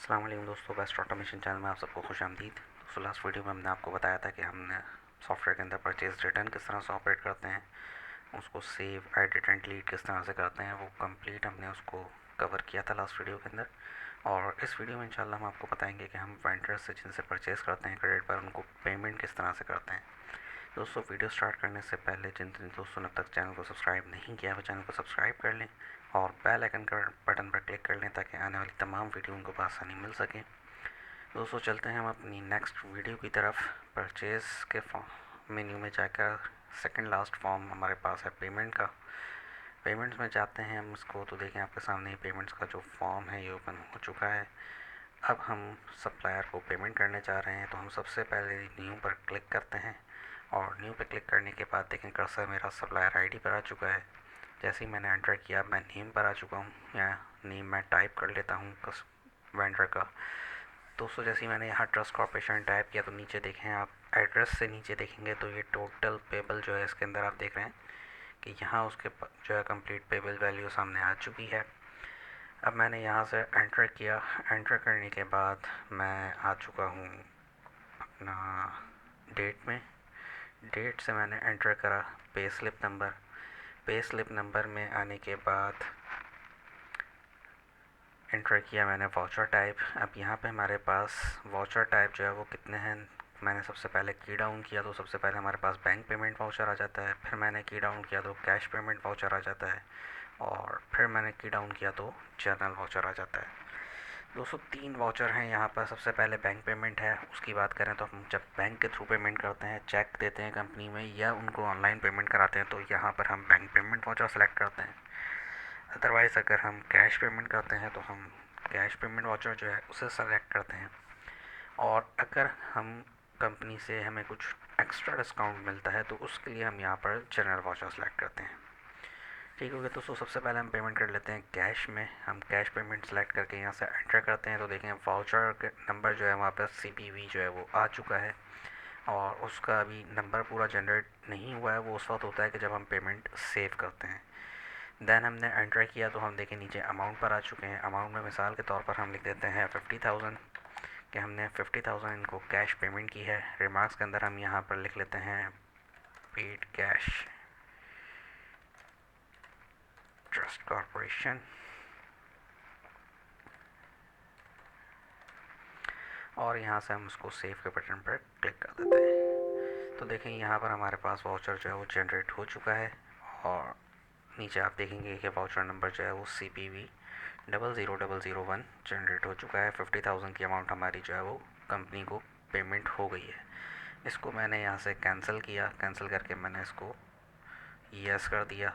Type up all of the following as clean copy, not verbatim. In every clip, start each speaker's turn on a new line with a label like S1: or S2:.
S1: अस्सलाम वालेकुम दोस्तों, बेस्ट ऑटोमेशन चैनल में आप सबको खुशामदीद। दोस्तों, लास्ट वीडियो में हमने आपको बताया था कि हमने सॉफ्टवेयर के अंदर परचेज रिटर्न किस तरह से ऑपरेट करते हैं, उसको सेव, एडिट एंड डिलीट किस तरह से करते हैं, वो कंप्लीट हमने उसको कवर किया था लास्ट वीडियो के अंदर। और इस वीडियो में इंशाल्लाह हम आपको बताएंगे कि हम वेंडर से जिनसे परचेज़ करते हैं क्रेडिट पर, उनको पेमेंट किस तरह से करते हैं। दोस्तों, वीडियो स्टार्ट करने से पहले जिन जिन दोस्तों ने अब तक चैनल को सब्सक्राइब नहीं किया, वो चैनल को सब्सक्राइब कर लें और बेल आइकन का बटन पर क्लिक कर लें ताकि आने वाली तमाम वीडियो उनको आसानी मिल सके। दोस्तों, चलते हैं हम अपनी नेक्स्ट वीडियो की तरफ। परचेज़ के मेन्यू में जाकर सेकंड लास्ट फॉर्म हमारे पास है पेमेंट का। पेमेंट्स में जाते हैं हम इसको, तो देखें आपके सामने पेमेंट्स का जो फॉर्म है ये ओपन हो चुका है। अब हम सप्लायर को पेमेंट करने जा रहे हैं, तो हम सबसे पहले न्यू पर क्लिक करते हैं और न्यू पे क्लिक करने के बाद देखें कर्सर मेरा सप्लायर आईडी पर आ चुका है। जैसे ही मैंने एंटर किया मैं नेम पर आ चुका हूँ, या नेम मैं टाइप कर लेता हूँ वेंडर का। दोस्तों, जैसे ही मैंने यहाँ ट्रस्ट कॉर्पोरेशन टाइप किया तो नीचे देखें आप, एड्रेस से नीचे देखेंगे तो ये टोटल पेबल जो है इसके अंदर आप देख रहे हैं कि यहाँ उसके जो है कंप्लीट पेबल वैल्यू सामने आ चुकी है। अब मैंने यहाँ से एंटर किया, एंटर करने के बाद मैं आ चुका हूँ अपना डेट में। डेट से मैंने एंटर करा pay slip number. Pay slip number में आने के बाद एंटर किया मैंने वाउचर टाइप। अब यहाँ पे हमारे पास वाउचर टाइप जो है वो कितने हैं, मैंने सबसे पहले की डाउन किया तो सबसे पहले हमारे पास बैंक पेमेंट वाउचर आ जाता है। फिर मैंने की डाउन किया तो कैश पेमेंट वाउचर आ जाता है, और फिर मैंने की डाउन किया तो जनरल वाउचर आ जाता है। दोस्तों, 3 वाउचर हैं यहाँ पर। सबसे पहले बैंक पेमेंट है, उसकी बात करें तो हम जब बैंक के थ्रू पेमेंट करते हैं, चेक देते हैं कंपनी में या उनको ऑनलाइन पेमेंट कराते हैं, तो यहाँ पर हम बैंक पेमेंट वाउचर सेलेक्ट करते हैं। अदरवाइज़ अगर हम कैश पेमेंट करते हैं तो हम कैश पेमेंट वाउचर जो है उसे सेलेक्ट करते हैं। और अगर हम कंपनी से हमें कुछ एक्स्ट्रा डिस्काउंट मिलता है तो उसके लिए हम यहाँ पर जनरल वाउचर सेलेक्ट करते हैं। ठीक हो गया दोस्तों, सबसे पहले हम पेमेंट कर लेते हैं कैश में। हम कैश पेमेंट सेलेक्ट करके यहाँ से एंटर करते हैं तो देखें वाउचर नंबर जो है वहाँ पर CPV जो है वो आ चुका है, और उसका अभी नंबर पूरा जनरेट नहीं हुआ है। वो उस वक्त होता है कि जब हम पेमेंट सेव करते हैं। देन हमने एंटर किया तो हम देखें नीचे अमाउंट पर आ चुके हैं। अमाउंट में मिसाल के तौर पर हम लिख देते हैं 50,000, कि हमने 50,000 इनको कैश पेमेंट की है। रिमार्क्स के अंदर हम यहाँ पर लिख लेते हैं पेड कैश ट्रस्ट कॉर्पोरेशन, और यहाँ से हम उसको सेव के बटन पर क्लिक कर देते हैं। तो देखें यहाँ पर हमारे पास वाउचर जो है वो जनरेट हो चुका है, और नीचे आप देखेंगे कि वाउचर नंबर जो है वो CPV 00001 जनरेट हो चुका है। 50,000 की अमाउंट हमारी जो है वो कंपनी को पेमेंट हो गई है। इसको मैंने यहाँ से कैंसिल किया, कैंसिल करके मैंने इसको यस कर दिया।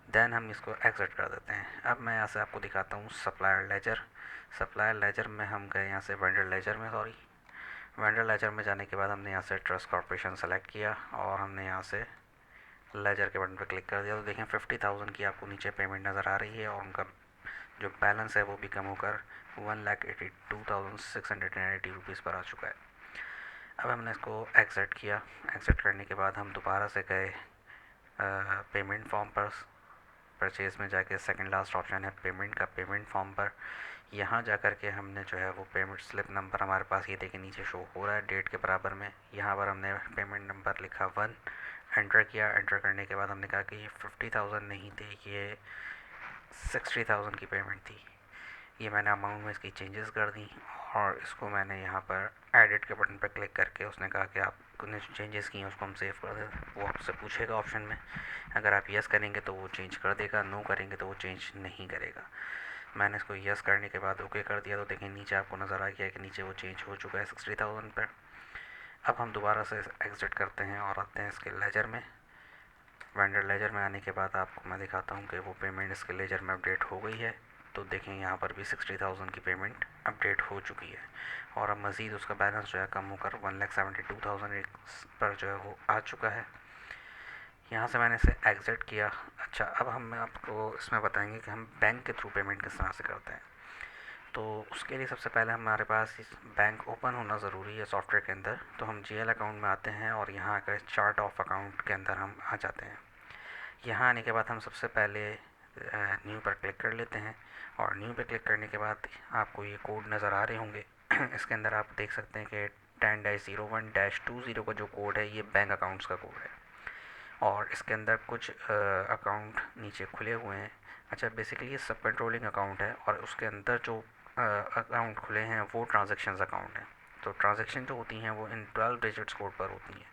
S1: देन हम इसको एग्ज़िट कर देते हैं। अब मैं यहाँ से आपको दिखाता हूँ सप्लायर लेजर। सप्लायर लेजर में हम गए यहाँ से वेंडर लेजर में, वेंडर लेजर में जाने के बाद हमने यहाँ से ट्रस्ट कॉर्पोरेशन सेलेक्ट किया और हमने यहाँ से लेजर के बटन पर क्लिक कर दिया। तो देखें 50,000 की आपको नीचे पेमेंट नज़र आ रही है, और उनका जो बैलेंस है वो भी कम होकर 1,82,680 रुपीज़ पर आ चुका है। अब हमने इसको एग्ज़िट किया। एग्ज़िट करने के बाद हम दोबारा से गए पेमेंट फॉर्म पर। परचेज़ में जाके सेकंड लास्ट ऑप्शन है पेमेंट का, पेमेंट फॉर्म पर यहाँ जा कर के हमने जो है वो पेमेंट स्लिप नंबर हमारे पास ये देखिए नीचे शो हो रहा है डेट के बराबर में। यहाँ पर हमने पेमेंट नंबर लिखा 1, एंटर किया। एंटर करने के बाद हमने कहा कि ये 50,000 नहीं थे, ये 60,000 की पेमेंट थी। ये मैंने अमाउंट में इसकी चेंजेस कर दी, और इसको मैंने यहाँ पर एडिट के बटन पर क्लिक करके उसने कहा कि आपने जो चेंजेस किए हैं उसको हम सेव कर दें। वो आपसे पूछेगा ऑप्शन में, अगर आप यस करेंगे तो वो चेंज कर देगा, नो करेंगे तो वो चेंज नहीं करेगा। मैंने इसको यस करने के बाद ओके कर दिया। तो देखें नीचे आपको नज़र आ गया कि नीचे वो चेंज हो चुका है 60,000 पर। अब हम दोबारा से एग्ज़िट करते हैं और आते हैं इसके लेजर में। वेंडर लेजर में आने के बाद आपको मैं दिखाता हूँ कि वो पेमेंट इसके लेजर में अपडेट हो गई है। तो देखें यहाँ पर भी 60,000 की पेमेंट अपडेट हो चुकी है, और अब मज़ीद उसका बैलेंस जो है कम होकर 1,72,000 पर जो है वो आ चुका है। यहाँ से मैंने इसे एग्ज़िट किया। अच्छा, अब हम आपको इसमें बताएंगे कि हम बैंक के थ्रू पेमेंट किस तरह से करते हैं। तो उसके लिए सबसे पहले हमारे पास बैंक ओपन होना ज़रूरी है सॉफ्टवेयर के अंदर। तो हम GL अकाउंट में आते हैं और यहाँ आकर चार्ट ऑफ अकाउंट के अंदर हम आ जाते हैं। यहाँ आने के बाद हम सबसे पहले न्यू पर क्लिक कर लेते हैं और न्यू पे क्लिक करने के बाद आपको ये कोड नज़र आ रहे होंगे। इसके अंदर आप देख सकते हैं कि 10-01-20 का जो कोड है ये बैंक अकाउंट्स का कोड है और इसके अंदर कुछ अकाउंट नीचे खुले हुए हैं। अच्छा, बेसिकली ये सब कंट्रोलिंग अकाउंट है और उसके अंदर जो अकाउंट खुले हैं वो ट्रांजेक्शन्स अकाउंट हैं। तो ट्रांजेक्शन जो होती हैं वो इन 12 डिजिट्स कोड पर होती हैं,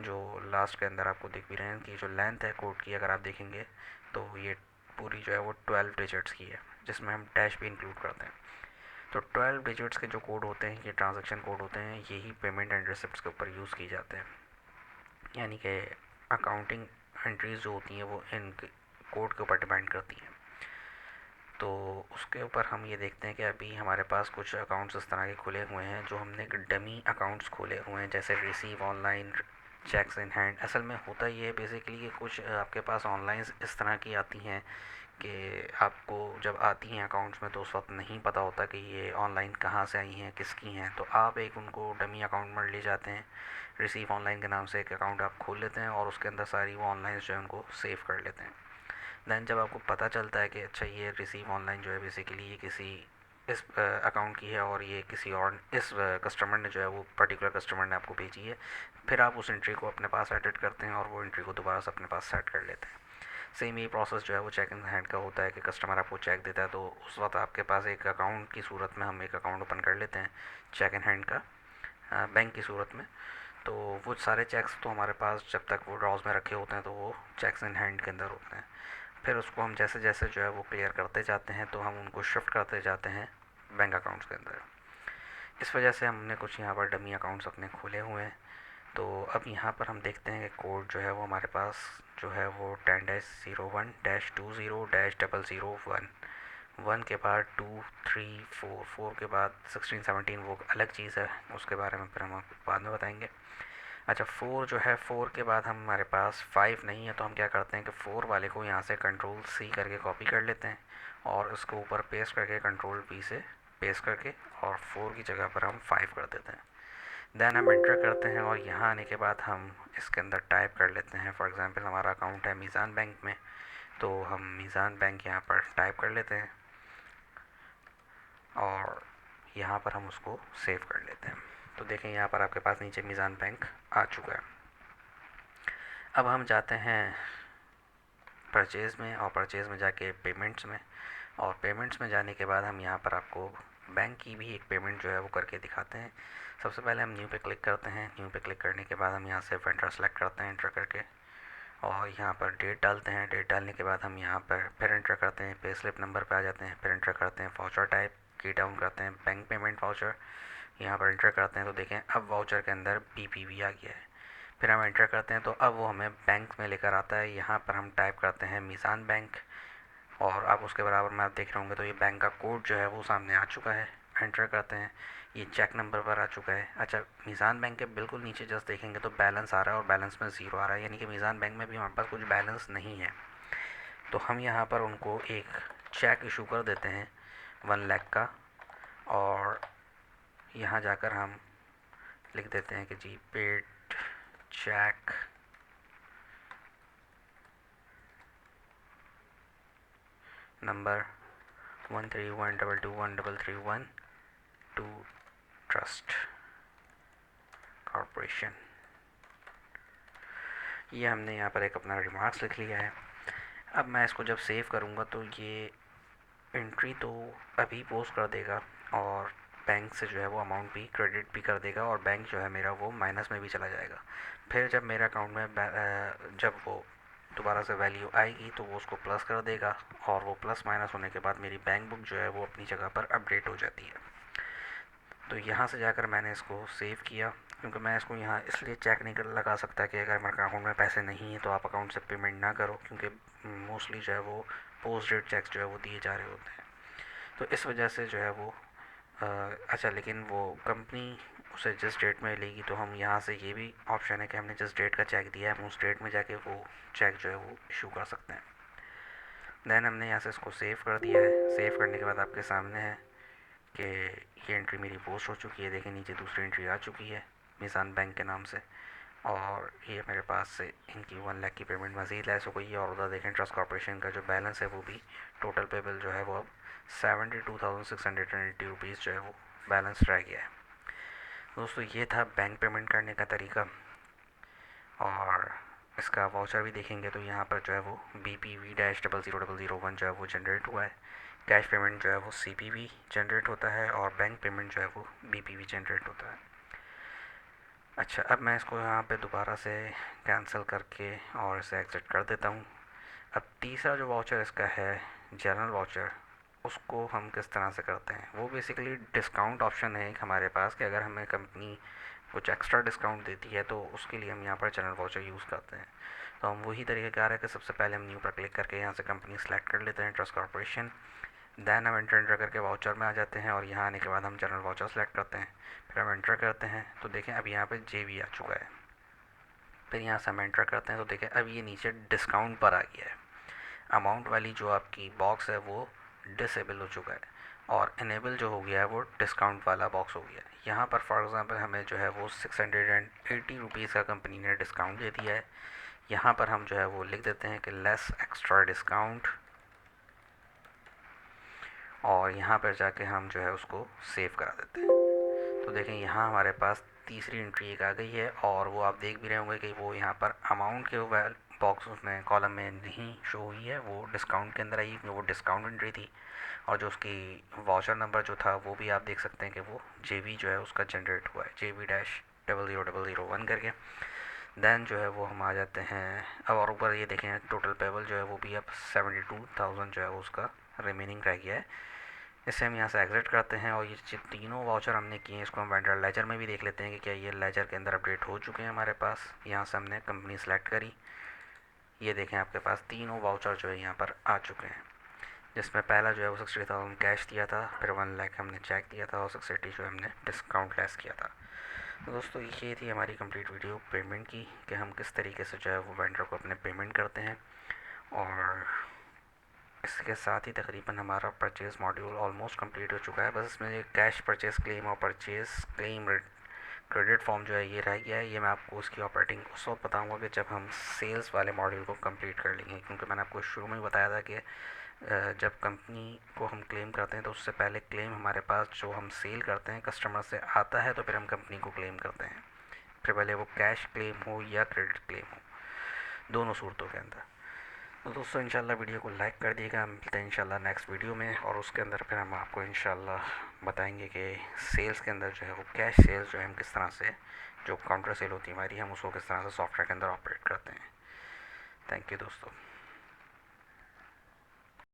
S1: जो लास्ट के अंदर आपको दिख भी रहे हैं कि जो लेंथ है कोड की अगर आप देखेंगे तो ये पूरी जो है वो 12 डिजिट्स की है, जिसमें हम डैश भी इंक्लूड करते हैं। तो 12 डिजिट्स के जो कोड होते हैं, ये ट्रांजेक्शन कोड होते हैं, यही पेमेंट एंड रिसिप्ट्स के ऊपर यूज़ किए जाते हैं। यानी कि अकाउंटिंग एंट्रीज जो होती हैं वो इन कोड के ऊपर डिपेंड करती हैं। तो उसके ऊपर हम ये देखते हैं कि अभी हमारे पास कुछ अकाउंट्स इस तरह के खुले हुए हैं जो हमने डमी अकाउंट्स खोले हुए हैं, जैसे receive online, checks in hand. असल में होता ये है बेसिकली कि कुछ आपके पास ऑनलाइन इस तरह की आती हैं कि आपको जब आती हैं अकाउंट्स में तो उस वक्त नहीं पता होता कि ये ऑनलाइन कहाँ से आई हैं, किसकी हैं। तो आप एक उनको डमी अकाउंट में ले जाते हैं, रिसीव ऑनलाइन के नाम से एक अकाउंट आप खोल लेते हैं और उसके अंदर सारी वो ऑनलाइन जो है उनको सेव कर लेते हैं। दैन जब आपको पता चलता है कि अच्छा ये रिसीव ऑनलाइन जो है बेसिकली ये किसी इस अकाउंट की है और ये किसी और इस कस्टमर ने जो है वो पर्टिकुलर कस्टमर ने आपको भेजी है, फिर आप उस एंट्री को अपने पास एडिट करते हैं और वो एंट्री को दोबारा से अपने पास सेट कर लेते हैं। सेम ये प्रोसेस जो है वो चेक इन हैंड का होता है कि कस्टमर आपको चेक देता है तो उस वक्त आपके पास एक अकाउंट की सूरत में हम एक अकाउंट ओपन कर लेते हैं चेक इन हैंड का, बैंक की सूरत में। तो वो सारे चेक्स तो हमारे पास जब तक वो ड्रॉज में रखे होते हैं तो वो चेक्स इन हैंड के अंदर होते हैं। फिर उसको हम जैसे जैसे जो है वो क्लियर करते जाते हैं तो हम उनको शिफ्ट करते जाते हैं बैंक अकाउंट्स के अंदर। इस वजह से हमने कुछ यहाँ पर डमी अकाउंट्स अपने खोले हुए हैं। तो अब यहाँ पर हम देखते हैं कि कोड जो है वो हमारे पास जो है वो 10-01-20-00-001, 1 के बाद 2, 3, 4, 4 के बाद 16, 17 वो अलग चीज़ है, उसके बारे में फिर हम आपको बाद में बताएंगे। अच्छा, 4 जो है 4 के बाद हमारे पास 5 नहीं है तो हम क्या करते हैं कि 4 वाले को यहाँ से Ctrl+C करके कॉपी कर लेते हैं और उसको ऊपर पेस्ट करके Ctrl+V से पेस्ट करके और 4 की जगह पर हम 5 कर देते हैं। देन हम एंटर करते हैं और यहाँ आने के बाद हम इसके अंदर टाइप कर लेते हैं। फॉर एग्ज़ाम्पल हमारा अकाउंट है मीज़ान बैंक में, तो हम मीज़ान बैंक यहाँ पर टाइप कर लेते हैं और यहाँ पर हम उसको सेव कर लेते हैं। तो देखें यहाँ पर आपके पास नीचे मीज़ान बैंक आ चुका है। अब हम जाते हैं परचेज़ में और परचेज़ में जाके पेमेंट्स में, और पेमेंट्स में जाने के बाद हम यहाँ पर आपको बैंक की भी एक पेमेंट जो है वो करके दिखाते हैं। सबसे पहले हम न्यू पे क्लिक करते हैं। न्यू पे क्लिक करने के बाद हम यहाँ से वेंडर सेलेक्ट करते हैं एंटर करके और यहाँ पर डेट डालते हैं। डेट डालने के बाद हम यहाँ पर फिर एंटर करते हैं, पे स्लिप नंबर पे आ जाते हैं, फिर एंटर करते हैं वाउचर टाइप, की डाउन करते हैं बैंक पेमेंट वाउचर, यहाँ पर एंटर करते हैं तो देखें अब वाउचर के अंदर BPV आ गया है। फिर हम एंटर करते हैं तो अब वो हमें बैंक में लेकर आता है। यहाँ पर हम टाइप करते हैं मीज़ान बैंक और अब उसके बराबर में आप देख रहे होंगे तो ये बैंक का कोड जो है वो सामने आ चुका है। एंटर करते हैं, ये चेक नंबर पर आ चुका है। अच्छा, मीज़ान बैंक के बिल्कुल नीचे जस्ट देखेंगे तो बैलेंस आ रहा है और बैलेंस में ज़ीरो आ रहा है, यानी कि मीज़ान बैंक में भी हमारे पास कुछ बैलेंस नहीं है। तो हम यहाँ पर उनको एक चेक इशू कर देते हैं 1 लाख का और यहाँ जाकर हम लिख देते हैं कि जी paid cheque number 131221331 to trust corporation. ये हमने यहाँ पर एक अपना रिमार्क्स लिख लिया है। अब मैं इसको जब सेव करूँगा तो ये एंट्री तो अभी पोस्ट कर देगा और बैंक से जो है वो अमाउंट भी क्रेडिट भी कर देगा और बैंक जो है मेरा वो माइनस में भी चला जाएगा। फिर जब मेरे अकाउंट में जब वो दोबारा से वैल्यू आएगी तो वो उसको प्लस कर देगा और वो प्लस माइनस होने के बाद मेरी बैंक बुक जो है वो अपनी जगह पर अपडेट हो जाती है। तो यहाँ से जाकर मैंने इसको सेव किया, क्योंकि मैं इसको यहाँ इसलिए चेक नहीं कर लगा सकता कि अगर मेरे अकाउंट में पैसे नहीं हैं तो आप अकाउंट से पेमेंट ना करो, क्योंकि मोस्टली जो है वो पोस्ट डेट चेक्स जो है वो दिए जा रहे होते हैं। तो इस वजह से जो है वो अच्छा, लेकिन वो कंपनी उसे जिस डेट में लेगी तो हम यहाँ से ये भी ऑप्शन है कि हमने जिस डेट का चेक दिया है हम उस डेट में जाके वो चेक जो है वो इशू कर सकते हैं। दैन हमने यहाँ से इसको सेव कर दिया है। सेव करने के बाद आपके सामने है कि ये एंट्री मेरी पोस्ट हो चुकी है। देखें नीचे दूसरी एंट्री आ चुकी है मीज़ान बैंक के नाम से और ये मेरे पास से इनकी 1 लाख की पेमेंट मज़ीद लेस हो गई है। और उधर देखें ट्रस्ट कॉर्पोरेशन का जो बैलेंस है वो भी टोटल पेबल जो है वो अब 72,680 रुपीज़ जो है वो बैलेंस रह गया है। दोस्तों ये था बैंक पेमेंट करने का तरीका। और इसका वाउचर भी देखेंगे तो यहाँ पर जो है वो BPV-000001 जो है वो जनरेट हुआ है। कैश पेमेंट जो है वो CPV जनरेट होता है और बैंक पेमेंट जो है वो BPV जनरेट होता है। अच्छा, अब मैं इसको यहाँ पे दोबारा से कैंसिल करके और इसे एग्ज़िट कर देता हूँ। अब तीसरा जो वाउचर इसका है जनरल वाउचर, उसको हम किस तरह से करते हैं। वो बेसिकली डिस्काउंट ऑप्शन है एक हमारे पास कि अगर हमें कंपनी कुछ एक्स्ट्रा डिस्काउंट देती है तो उसके लिए हम यहाँ पर जनरल वाउचर यूज़ करते हैं। तो हम वही तरीक़ाकार है कि सबसे पहले हम न्यू पर क्लिक करके यहाँ से कंपनी सेलेक्ट कर लेते हैं, ट्रस्ट कॉर्पोरेशन। दैन हम एंटर करके वाउचर में आ जाते हैं और यहाँ आने के बाद हम जनरल वाउचर सेलेक्ट करते हैं। फिर हम एंटर करते हैं तो देखें अब यहाँ पे JV आ चुका है। फिर यहाँ से हम एंटर करते हैं तो देखें अब ये नीचे डिस्काउंट पर आ गया है। अमाउंट वाली जो आपकी बॉक्स है वो डिसेबल हो चुका है और इनेबल जो हो गया है वो डिस्काउंट वाला बॉक्स हो गया है। यहाँ पर फॉर एग्ज़ाम्पल हमें जो है वो 680 रुपीज़ का कंपनी ने डिस्काउंट दे दिया है। यहाँ पर हम जो है वो लिख देते हैं कि लेस एक्स्ट्रा डिस्काउंट और यहाँ पर जाके हम जो है उसको सेव करा देते हैं। तो देखें यहाँ हमारे पास तीसरी एंट्री एक आ गई है और वो आप देख भी रहे होंगे कि वो यहाँ पर अमाउंट के बॉक्स में कॉलम में नहीं शो हुई है, वो डिस्काउंट के अंदर आई क्योंकि वो डिस्काउंट एंट्री थी। और जो उसकी वाउचर नंबर जो था वो भी आप देख सकते हैं कि वो JV जो है उसका जनरेट हुआ है, JV-000001 करके। दैन जो है वो हम आ जाते हैं अब और ऊपर ये देखें टोटल पेबल जो है वो भी अब 72,000 जो है उसका रिमेनिंग रह गया है। इससे हम यहाँ से एग्ज़िट करते हैं और ये जो तीनों वाउचर हमने किए हैं इसको हम वेंडर लेजर में भी देख लेते हैं कि क्या ये लेजर के अंदर अपडेट हो चुके हैं हमारे पास। यहाँ से हमने कंपनी सेलेक्ट करी, ये देखें आपके पास तीनों वाउचर जो है यहाँ पर आ चुके हैं। जिसमें पहला जो है वो 60,000 कैश दिया था, फिर 1 लाख हमने चेक दिया था और 680 जो हमने डिस्काउंट लेस किया था। तो दोस्तों ये थी हमारी कंप्लीट वीडियो पेमेंट की कि हम किस तरीके से जो है वो वेंडर को अपने पेमेंट करते हैं। और इसके साथ ही तकरीबन हमारा परचेज़ मॉड्यूल ऑलमोस्ट कंप्लीट हो चुका है। बस इसमें ये कैश परचेज़ क्लेम और परचेज़ क्लेम क्रेडिट फॉर्म जो है ये रह गया है। ये मैं आपको उसकी ऑपरेटिंग उस वक्त बताऊँगा कि जब हम सेल्स वाले मॉड्यूल को कंप्लीट कर लेंगे, क्योंकि मैंने आपको शुरू में ही बताया था कि जब कंपनी को हम क्लेम करते हैं तो उससे पहले क्लेम हमारे पास जो हम सेल करते हैं कस्टमर से आता है, तो फिर हम कंपनी को क्लेम करते हैं। फिर भले वो कैश क्लेम हो या क्रेडिट क्लेम हो, दोनों सूरतों के अंदर। तो दोस्तों इंशाल्लाह वीडियो को लाइक कर दिएगा। मिलते हैं इंशाल्लाह नेक्स्ट वीडियो में और उसके अंदर फिर हम आपको इंशाल्लाह बताएंगे कि सेल्स के अंदर जो है वो कैश सेल्स जो है हम किस तरह से, जो काउंटर सेल होती है हमारी, हम उसको किस तरह से सॉफ्टवेयर के अंदर ऑपरेट करते हैं। थैंक यू दोस्तों।